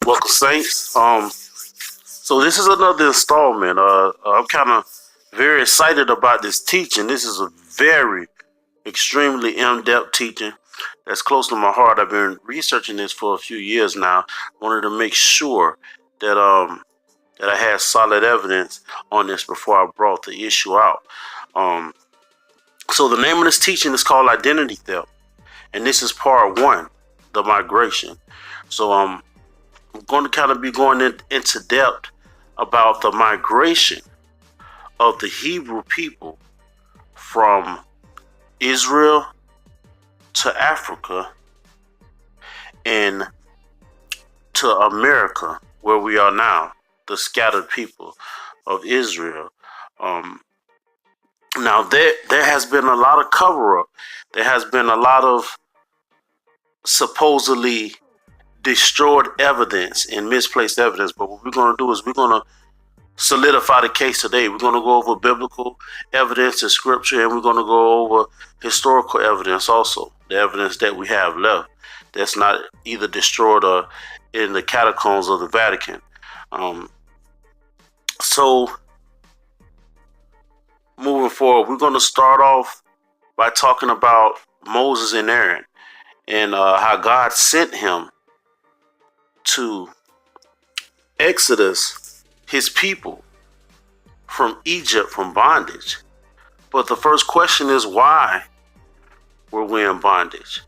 Welcome, Saints. So this is another installment. I'm kind of very excited about this teaching. This is a very extremely in-depth teaching that's close to my heart. I've been researching this for a few years now. Wanted to make sure that that I had solid evidence on this before I brought the issue out. Um, so the name of this teaching is called Identity Theft, and this is part one, the migration. So I'm going to kind of be going into depth about the migration of the Hebrew people from Israel to Africa and to America, where we are now, the scattered people of Israel. Now there has been a lot of cover up. There has been a lot of supposedly destroyed evidence and misplaced evidence. But what we're going to do is we're going to solidify the case today. We're going to go over biblical evidence and scripture, and we're going to go over historical evidence also, the evidence that we have left that's not either destroyed or in the catacombs of the Vatican. So moving forward, we're going to start off by talking about Moses and Aaron and how God sent him to Exodus his people from Egypt, from bondage. But the first question is, why were we in bondage?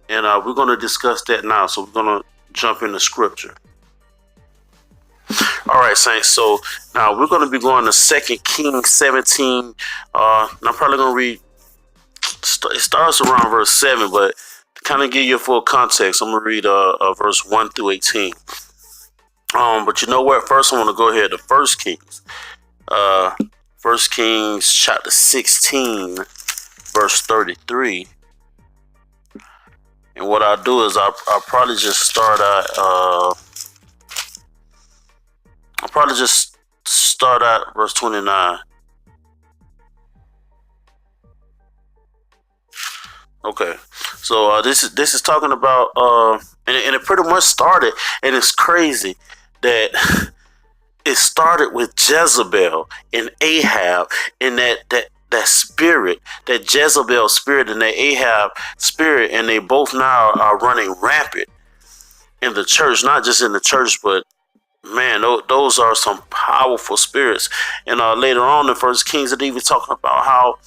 And we're going to discuss that now. So we're going to jump into scripture. All right, Saints. So now we're going to be going to 2 Kings 17. And I'm probably going to read, it starts around verse 7, but to kind of give you a full context, I'm going to read verse 1 through 18. But you know what? First, I want to go ahead to 1 Kings. 1 Kings chapter 16, verse 33. And what I'll do is I'll probably just start at verse 29. Okay, so this is talking about and it pretty much started, and it's crazy that it started with Jezebel and Ahab, and that spirit, that Jezebel spirit and that Ahab spirit, and they both now are running rampant in the church, not just in the church, but man, those are some powerful spirits. And later on in First Kings, it even talking about how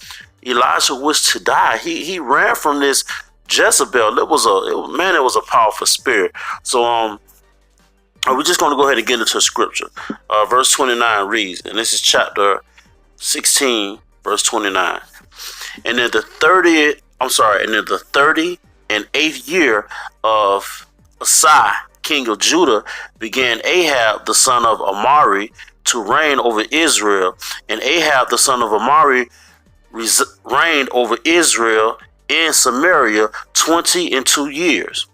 Elijah wished to die. He ran from this Jezebel. It was a powerful spirit. So we're just going to go ahead and get into scripture. Verse 29 reads, and this is chapter 16, verse 29. And in the 38th year of Asa, king of Judah, began Ahab the son of Amari to reign over Israel. And Ahab the son of Amari reigned over Israel in Samaria 22 years.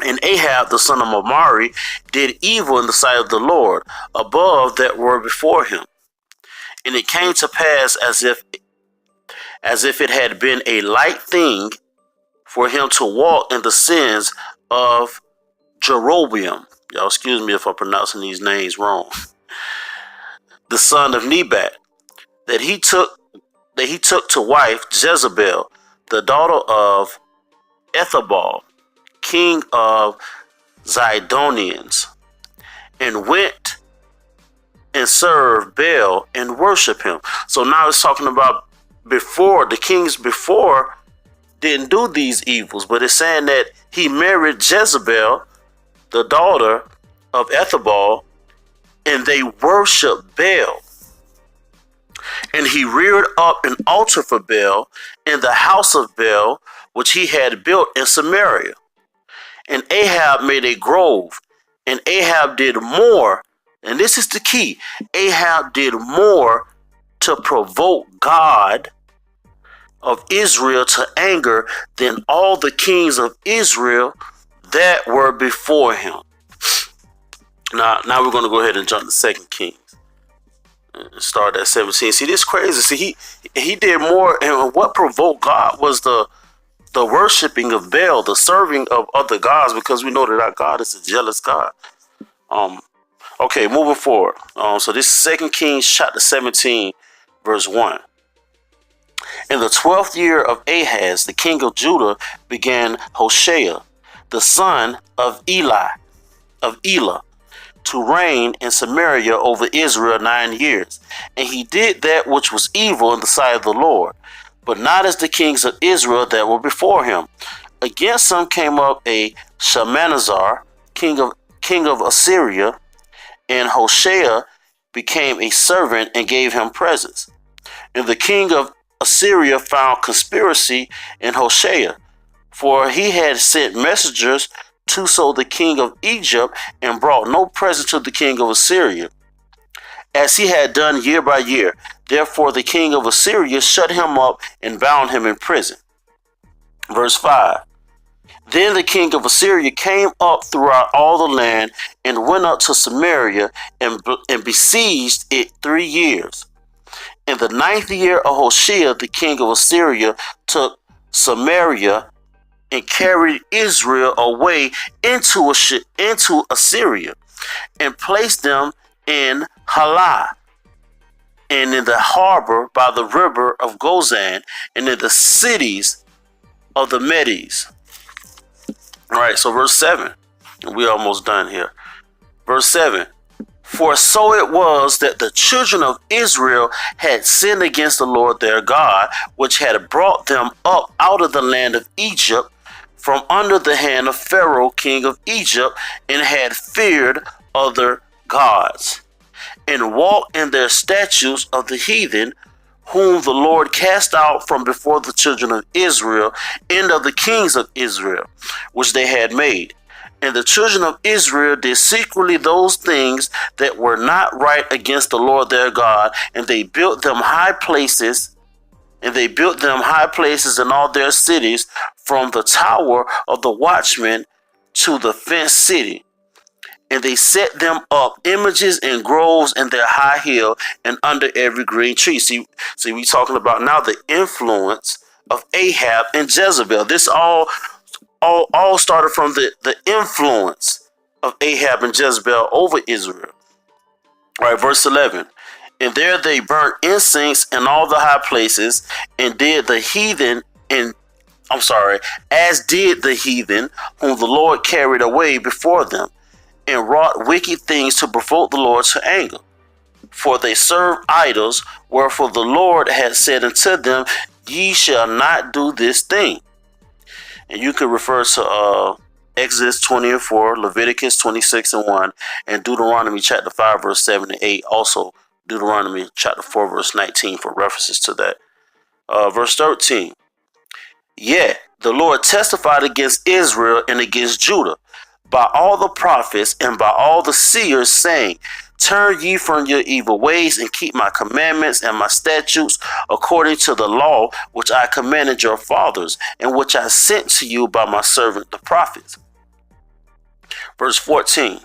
And Ahab the son of Amari did evil in the sight of the Lord above that were before him. And it came to pass as if it had been a light thing for him to walk in the sins of Jeroboam. Y'all excuse me if I'm pronouncing these names wrong. The son of Nebat, that he took to wife Jezebel, the daughter of Ethabal, king of Zidonians, and went and served Baal and worship him. So now it's talking about before, the kings before didn't do these evils, but it's saying that he married Jezebel, the daughter of Ethabal, and they worshiped Baal. And he reared up an altar for Baal in the house of Baal, which he had built in Samaria. And Ahab made a grove, and Ahab did more, and this is the key, Ahab did more to provoke God of Israel to anger than all the kings of Israel that were before him. Now we're going to go ahead and jump to 2 Kings. Start at 17. See, this is crazy. See, he did more, and what provoked God was the the worshiping of Baal, the serving of other gods, because we know that our God is a jealous God. Okay, moving forward. So this is 2 Kings chapter 17, verse 1. In the 12th year of Ahaz, the king of Judah, began Hoshea, the son of Elah, to reign in Samaria over Israel 9 years. And he did that which was evil in the sight of the Lord, but not as the kings of Israel that were before him. Against him came up a Shalmaneser, king of Assyria, and Hoshea became a servant and gave him presents. And the king of Assyria found conspiracy in Hoshea, for he had sent messengers to the king of Egypt and brought no present to the king of Assyria, as he had done year by year. Therefore the king of Assyria shut him up and bound him in prison. Verse 5. Then the king of Assyria came up throughout all the land and went up to Samaria and besieged it 3 years. In the 9th year of Hoshea, the king of Assyria took Samaria and carried Israel away into Assyria and placed them in Halah and in the harbor by the river of Gozan and in the cities of the Medes. All right, so verse 7, and we're almost done here. Verse 7, for so it was that the children of Israel had sinned against the Lord their God, which had brought them up out of the land of Egypt from under the hand of Pharaoh, king of Egypt, and had feared other gods, and walked in their statutes of the heathen, whom the Lord cast out from before the children of Israel, and of the kings of Israel, which they had made. And the children of Israel did secretly those things that were not right against the Lord their God, and they built them high places, in all their cities, from the tower of the watchman to the fenced city. And they set them up images and groves in their high hill and under every green tree. See, we talking about now the influence of Ahab and Jezebel. This all started from the influence of Ahab and Jezebel over Israel. All right, verse 11. And there they burnt incense in all the high places, and did the heathen as did the heathen whom the Lord carried away before them, and wrought wicked things to provoke the Lord to anger. For they served idols, wherefore the Lord had said unto them, ye shall not do this thing. And you can refer to Exodus 20:4, Leviticus 26:1, and Deuteronomy chapter 5, verse 7 and 8. Also, Deuteronomy chapter 4, verse 19 for references to that. Verse 13. Yet the Lord testified against Israel and against Judah by all the prophets and by all the seers, saying, turn ye from your evil ways and keep my commandments and my statutes according to the law which I commanded your fathers, and which I sent to you by my servant the prophets. Verse 14.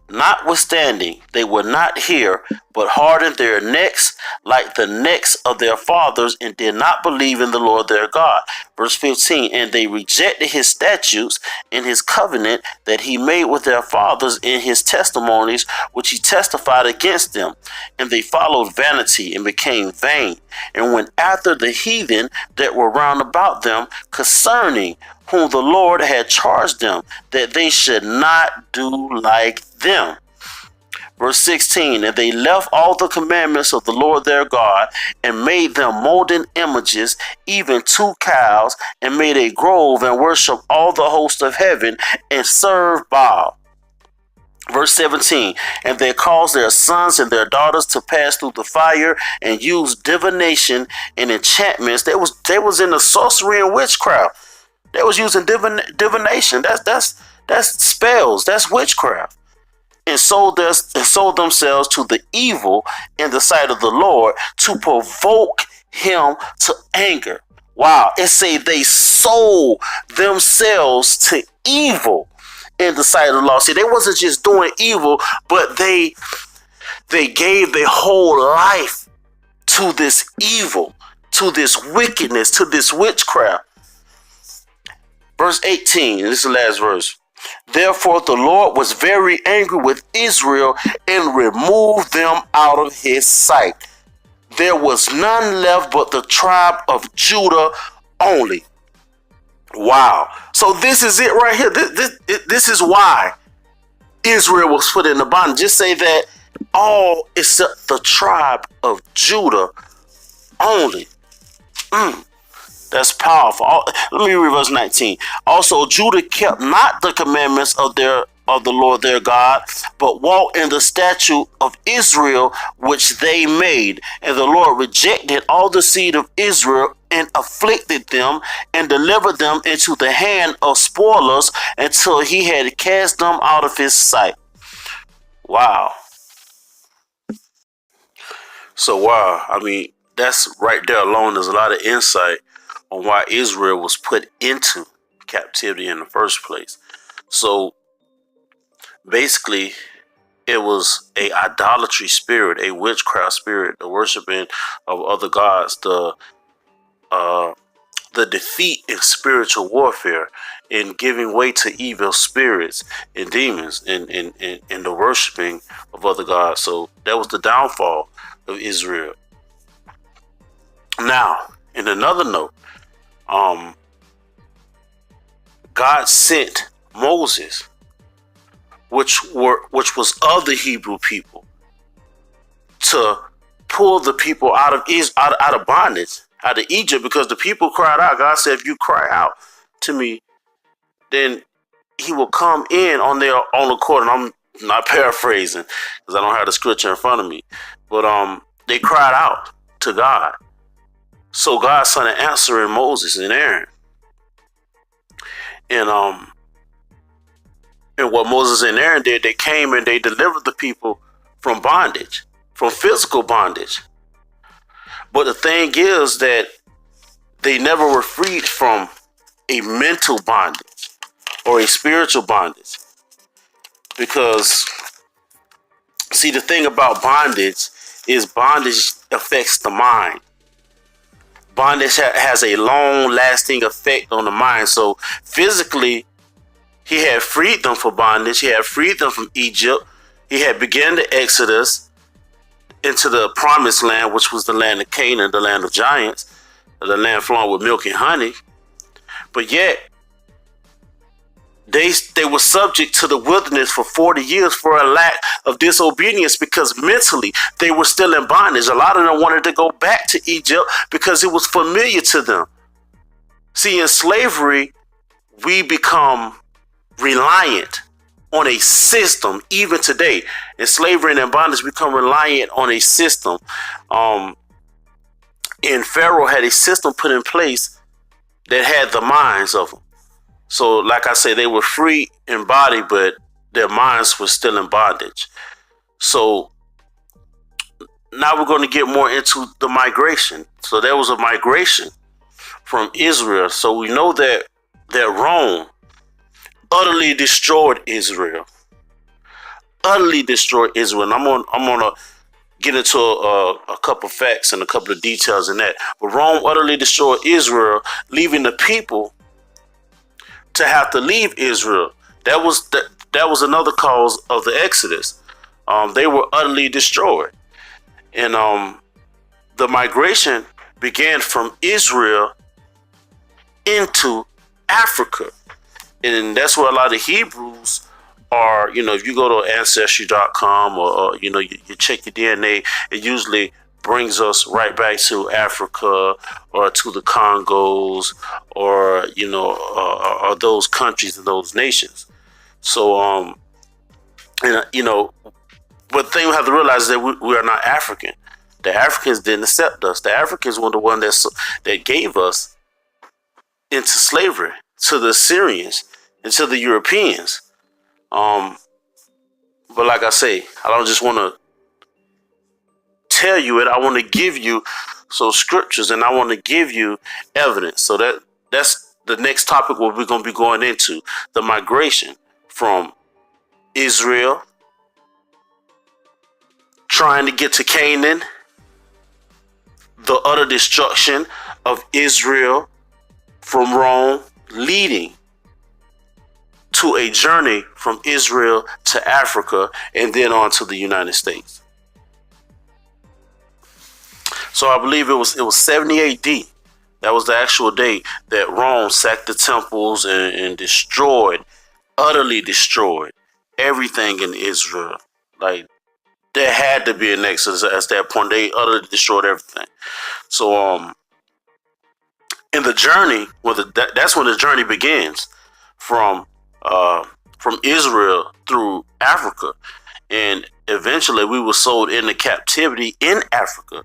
Notwithstanding, they would not hear, but hardened their necks like the necks of their fathers, and did not believe in the Lord their God. Verse 15, and they rejected his statutes and his covenant that he made with their fathers, in his testimonies which he testified against them. And they followed vanity and became vain, and went after the heathen that were round about them, concerning whom the Lord had charged them, that they should not do like them. Verse 16, and they left all the commandments of the Lord their God, and made them molten images, even 2 cows, and made a grove, and worshiped all the host of heaven, and served Baal. Verse 17, and they caused their sons and their daughters to pass through the fire, and used divination and enchantments. They was in the sorcery and witchcraft. They was using divination. That's spells. That's witchcraft. And sold themselves to the evil in the sight of the Lord, to provoke him to anger. Wow. It say they sold themselves to evil in the sight of the Lord. See, they wasn't just doing evil, but they gave their whole life to this evil, to this wickedness, to this witchcraft. Verse 18, this is the last verse. Therefore the Lord was very angry with Israel and removed them out of his sight. There was none left but the tribe of Judah only. Wow. So this is it right here. This is why Israel was put in the bondage. Just say that all except the tribe of Judah only. That's powerful. Let me read verse 19. Also, Judah kept not the commandments of the Lord their God, but walked in the statute of Israel which they made. And the Lord rejected all the seed of Israel and afflicted them and delivered them into the hand of spoilers until he had cast them out of his sight. Wow. So wow, I mean, that's right there alone. There's a lot of insight on why Israel was put into captivity in the first place. So basically, it was a idolatry spirit, a witchcraft spirit, the worshiping of other gods, the defeat in spiritual warfare, in giving way to evil spirits and demons, and the worshiping of other gods. So that was the downfall of Israel. Now, in another note, God sent Moses, which was of the Hebrew people, to pull the people out of bondage, out of Egypt, because the people cried out. God said, if you cry out to me, then he will come in on their own accord. And I'm not paraphrasing because I don't have the scripture in front of me, but they cried out to God. So God sent an answer in Moses and Aaron. And what Moses and Aaron did, they came and they delivered the people from bondage, from physical bondage. But the thing is that they never were freed from a mental bondage or a spiritual bondage. Because, see, the thing about bondage is bondage affects the mind. Bondage has a long-lasting effect on the mind. So physically, he had freed them from bondage. He had freed them from Egypt. He had begun the exodus into the promised land, which was the land of Canaan, the land of giants, the land flowing with milk and honey. But yet, they were subject to the wilderness for 40 years for a lack of disobedience, because mentally they were still in bondage. A lot of them wanted to go back to Egypt because it was familiar to them. See, in slavery, we become reliant on a system. Even today, in slavery and in bondage, we become reliant on a system. And Pharaoh had a system put in place that had the minds of them. So, like I said, they were free in body, but their minds were still in bondage. So now we're going to get more into the migration. So there was a migration from Israel. So we know that Rome utterly destroyed Israel. Utterly destroyed Israel. And I'm gonna get into a couple of facts and a couple of details in that. But Rome utterly destroyed Israel, leaving the people to have to leave Israel. That was another cause of the Exodus. They were utterly destroyed. And the migration began from Israel into Africa. And that's where a lot of Hebrews are. If you go to Ancestry.com or you check your DNA, it usually brings us right back to Africa or to the Congos or or those countries and those nations. So but the thing we have to realize is that we are not African. The Africans didn't accept us. The Africans were the one that gave us into slavery to the Assyrians and to the Europeans. But like I say, I don't just want to tell you it. I want to give you some scriptures, and I want to give you evidence. So that's the next topic what we're going to be going into: the migration from Israel, trying to get to Canaan, the utter destruction of Israel from Rome, leading to a journey from Israel to Africa and then on to the United States. So I believe it was 70 AD. That was the actual day that Rome sacked the temples and destroyed, utterly destroyed everything in Israel. Like, there had to be an exodus at that point. They utterly destroyed everything. So in the journey, that's when the journey begins from Israel through Africa, and eventually we were sold into captivity in Africa,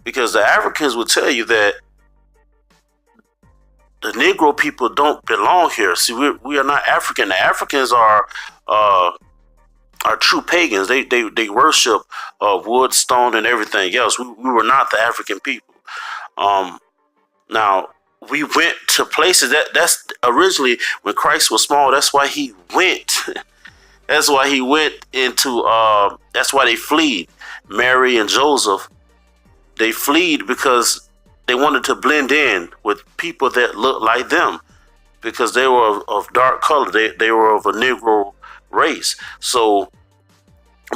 because the Africans would tell you that the Negro people don't belong here. See, we are not African. The Africans are true pagans. They worship wood, stone, and everything else. We were not the African people. Now, we went to places that's originally when Christ was small. That's why he went. That's why he went into. That's why they fled. Mary and Joseph, they fled because they wanted to blend in with people that looked like them, because they were of dark color. They were of a Negro race. So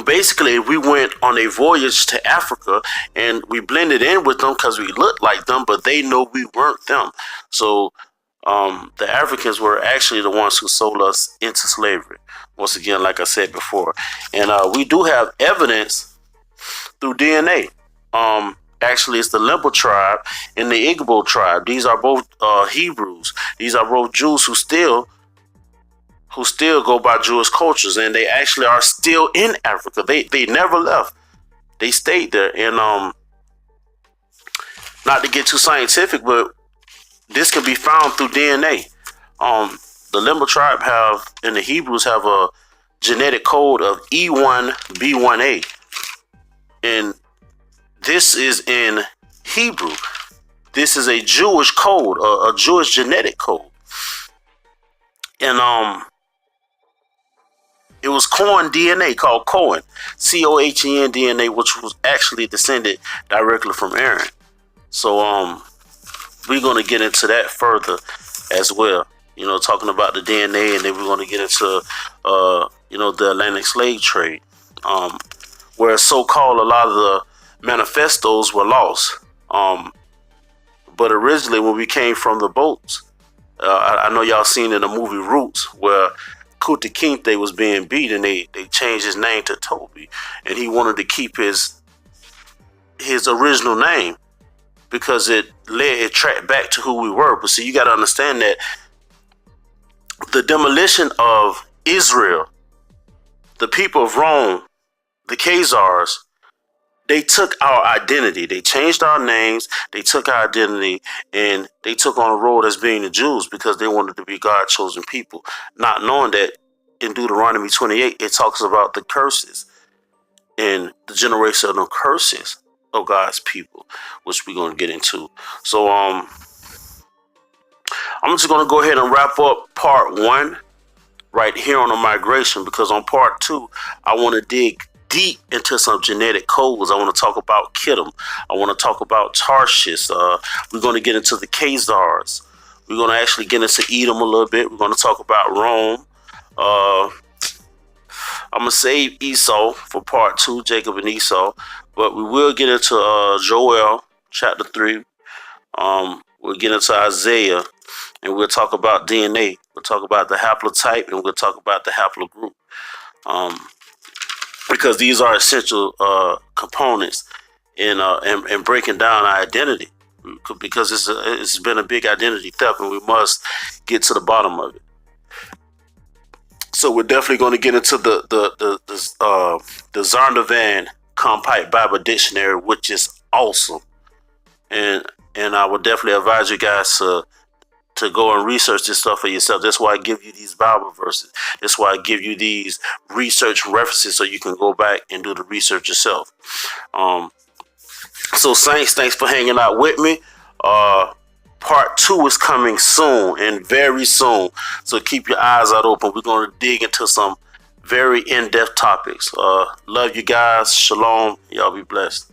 basically, we went on a voyage to Africa and we blended in with them because we looked like them, but they know we weren't them. So the Africans were actually the ones who sold us into slavery. Once again, like I said before, and we do have evidence through DNA. Actually, it's the Lemba tribe and the Igbo tribe. These are both Hebrews. These are both Jews who still go by Jewish cultures, and they actually are still in Africa. They never left. They stayed there. And not to get too scientific, but this can be found through DNA. The Lemba tribe and the Hebrews have a genetic code of E1B1A, and this is in Hebrew. This is a Jewish code, a Jewish genetic code, and it was Cohen DNA, called Cohen, Cohen DNA, which was actually descended directly from Aaron. So we're going to get into that further as well. Talking about the DNA, and then we're going to get into the Atlantic slave trade, where so-called a lot of the manifestos were lost. But originally, when we came from the boats, I know y'all seen in the movie Roots where Kunta Kinte was being beat, and they changed his name to Toby, and he wanted to keep his original name because it tracked back to who we were. But see, you got to understand that the demolition of Israel, the people of Rome, the Khazars, they took our identity. They changed our names. They took our identity, and they took on a role as being the Jews because they wanted to be God's chosen people, not knowing that in Deuteronomy 28, it talks about the curses and the generational curses of God's people, which we're going to get into. So I'm just going to go ahead and wrap up part 1 right here on the migration, because on part 2, I want to dig deep into some genetic codes. I want to talk about Kittim. I want to talk about Tarshish. We're going to get into the Khazars. We're going to actually get into Edom a little bit. We're going to talk about Rome. I'm going to save Esau for part 2, Jacob and Esau. But we will get into Joel chapter 3. We'll get into Isaiah, and we'll talk about DNA. We'll talk about the haplotype, and we'll talk about the haplogroup. Because these are essential components in breaking down our identity. Because it's been a big identity theft, and we must get to the bottom of it. So we're definitely going to get into the Zondervan Compact Bible Dictionary, which is awesome, and I would definitely advise you guys to go and research this stuff for yourself. That's why I give you these Bible verses. That's why I give you these research references so you can go back and do the research yourself. So Saints, thanks for hanging out with me. Part 2 is coming soon, and very soon. So keep your eyes out open. We're going to dig into some very in-depth topics. Love you guys. Shalom. Y'all be blessed.